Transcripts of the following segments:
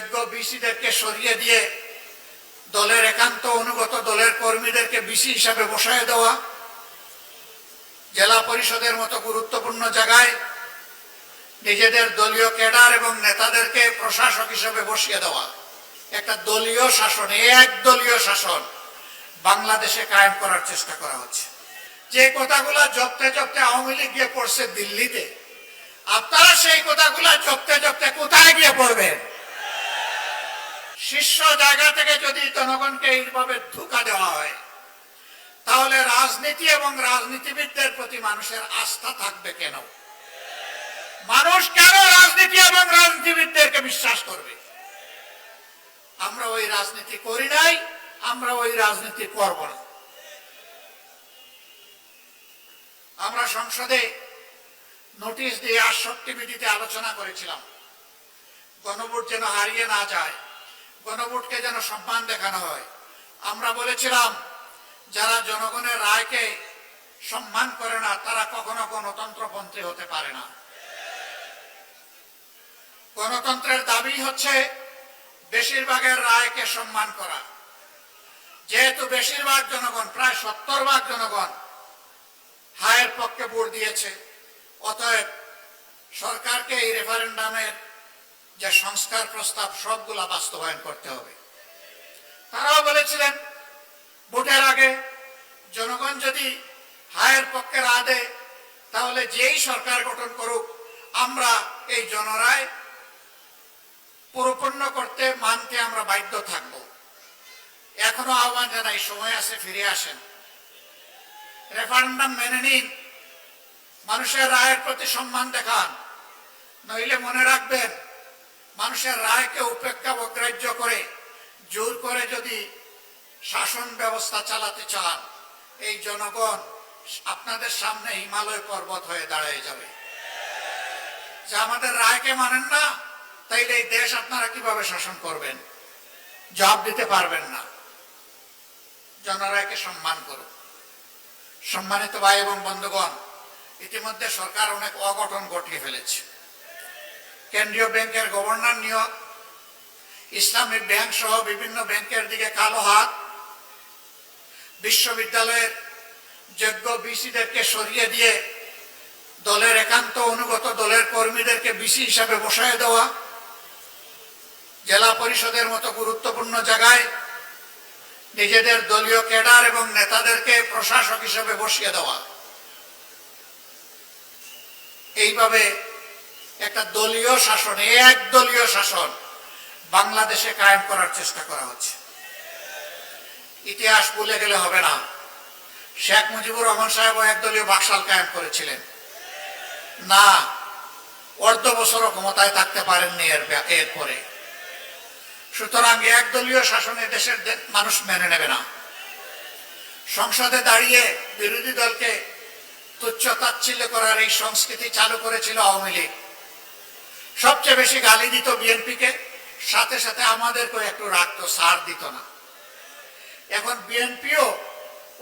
যোগ্য বিসিদেরকে সরিয়ে দিয়ে দলের একান্ত অনুগত দলের কর্মীদেরকে বিসি হিসাবে বসায় দেওয়া, জেলা পরিষদের মতো গুরুত্বপূর্ণ জায়গায় নিজেদের দলীয় ক্যাডার এবং নেতাদেরকে প্রশাসক হিসেবে বসিয়ে দেওয়া, একটা দলীয় শাসন, একদলীয় শাসন বাংলাদেশে কায়েম করার চেষ্টা করা হচ্ছে। যে কথাগুলা জপতে জপতে আওয়ামী লীগ গিয়ে পড়ছে দিল্লিতে, আপনারা সেই কথাগুলা জপতে জপতে কোথায় গিয়ে পড়বেন? শীর্ষ জায়গা থেকে যদি জনগণকে এইভাবে ধোঁকা দেওয়া হয়, তাহলে রাজনীতি এবং রাজনীতিবিদদের প্রতি মানুষের আস্থা থাকবে কেন? মানুষ কেন রাজনীতি এবং রাজনীতিবিদদেরকে বিশ্বাস করবে? আমরা ওই রাজনীতি করি নাই, আমরা ওই রাজনীতি করব না। আমরা সংসদে নোটিশ দিয়ে ৬৮ বিধিতে আলোচনা করেছিলাম, গণভোট যেন হারিয়ে না যায়, গণভোটকে যেন সম্মান দেখানো হয়। আমরা বলেছিলাম, যারা জনগণের রায়কে সম্মান করে না, তারা কখনো গণতন্ত্রপন্থী হতে পারে না। গণতন্ত্রের দাবি হচ্ছে বেশিরভাগের রায়কে সম্মান করা। যেহেতু বেশিরভাগ জনগণ, প্রায় ৭০% জনগণ হায়ের পক্ষে ভোট দিয়েছে, অতএব সরকারকে এই রেফারেন্ডামের যে সংস্কার প্রস্তাব সবগুলা বাস্তবায়ন করতে হবে। তারাও বলেছিলেন, ভোটের আগে জনগণ যদি হায়ের পক্ষে রায় দেয়, তাহলে যেই সরকার গঠন করুক, আমরা এই জনরায় পরিপূর্ণ করতে মানতে আমরা বাধ্য থাকব। এখনো আহ্বান জানাই, সময় আছে, ফিরে আসেন, রেফারেন্ডাম মেনে নিন, মানুষের রায়ের প্রতি সম্মান দেখান। নইলে মনে রাখবেন, মানুষের রায়কে উপেক্ষা অগ্রাহ্য করে জোর করে যদি শাসন ব্যবস্থা চালাতে চান, এই জনগণ আপনাদের সামনে হিমালয় পর্বত হয়ে দাঁড়িয়ে যাবে। যে আমাদের রায়কে মানেন না, তাইলে এই দেশ আপনারা কিভাবে শাসন করবেন? জবাব দিতে পারবেন না। জনরায়কে সম্মান করুন। সম্মানিত ভাই এবং বন্ধুগণ, ইতিমধ্যে সরকার অনেক অঘটন ঘটিয়ে ফেলেছে। কেন্দ্রীয় ব্যাংকের গভর্নর নিয়োগ, ইসলামিক ব্যাংক সহ বিভিন্ন ব্যাংকের দিকে কালো হাত, বিশ্ববিদ্যালয়ের যোগ্য বিসিদেরকে সরিয়ে দিয়ে দলের একান্ত অনুগত দলের কর্মীদেরকে বিসি হিসাবে বসায় দেওয়া, জেলা পরিষদের মতো গুরুত্বপূর্ণ জায়গায় নিজেদের দলীয় ক্যাডার এবং নেতাদেরকে প্রশাসক হিসেবে বসিয়ে দেওয়া, এইভাবে একটা দলীয় শাসন, একদলীয় শাসন বাংলাদেশে কায়েম করার চেষ্টা করা হচ্ছে। ইতিহাস ভুলে গেলে হবে না। শেখ মুজিবুর রহমান সাহেব একদলীয় বাকশাল কায়েম করেছিলেন না, অর্ধ বছরও ক্ষমতায় থাকতে পারেননি এরপরে। সুতরাং একদলীয় শাসনে দেশের মানুষ মেনে নেবে না। সংসদে দাঁড়িয়ে বিরোধী দলকে তুচ্ছ তাচ্ছিল্য করার এই সংস্কৃতি চালু করেছিল আওয়ামী লীগ। সবচেয়ে বেশি গালি দিত বিএনপিকে, সাথে সাথে আমাদেরকেও একটু রাখতো, ছাড় দিত না। এখন বিএনপিও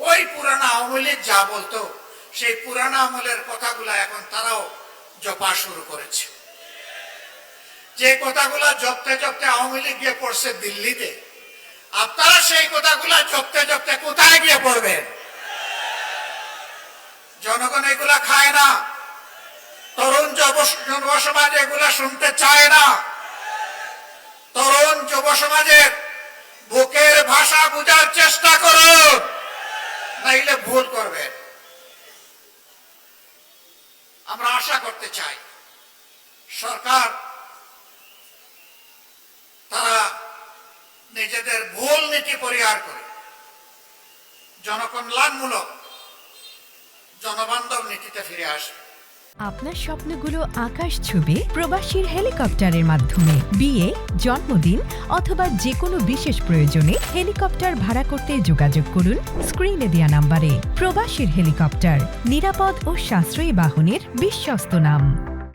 ওই পুরানা আওয়ামী লীগ যা বলতো, সেই পুরানা আমলের কথাগুলা এখন তারাও জপা শুরু করেছে। যে কথাগুলা জপতে জপতে আওয়ামী লীগ গিয়ে পড়ছে দিল্লিতে, আপনারা সেই কথাগুলা জপতে জপতে কোথায় গিয়ে পড়বেন? জনগণ এগুলা খায় না, তরুণ যুব সমাজ এগুলা শুনতে চায় না। তরুণ যুব সমাজের বুকের ভাষা বোঝার চেষ্টা করুন, নাইলে ভুল করবেন। আমরা আশা করতে চাই সরকার তারা নিজেদের ভুল নীতি পরিহার করে জনকল্যাণমূলক, জনবান্ধব নীতিতে ফিরে আসবে। আপনার স্বপ্নগুলো আকাশ ছুবে প্রবাসীর হেলিকপ্টারের মাধ্যমে। বিয়ে, জন্মদিন অথবা যে কোনো বিশেষ প্রয়োজনে হেলিকপ্টার ভাড়া করতে যোগাযোগ করুন স্ক্রিনে দেয়া নাম্বারে। প্রবাসীর হেলিকপ্টার, নিরাপদ ও সাশ্রয়ী বাহনের বিশ্বস্ত নাম।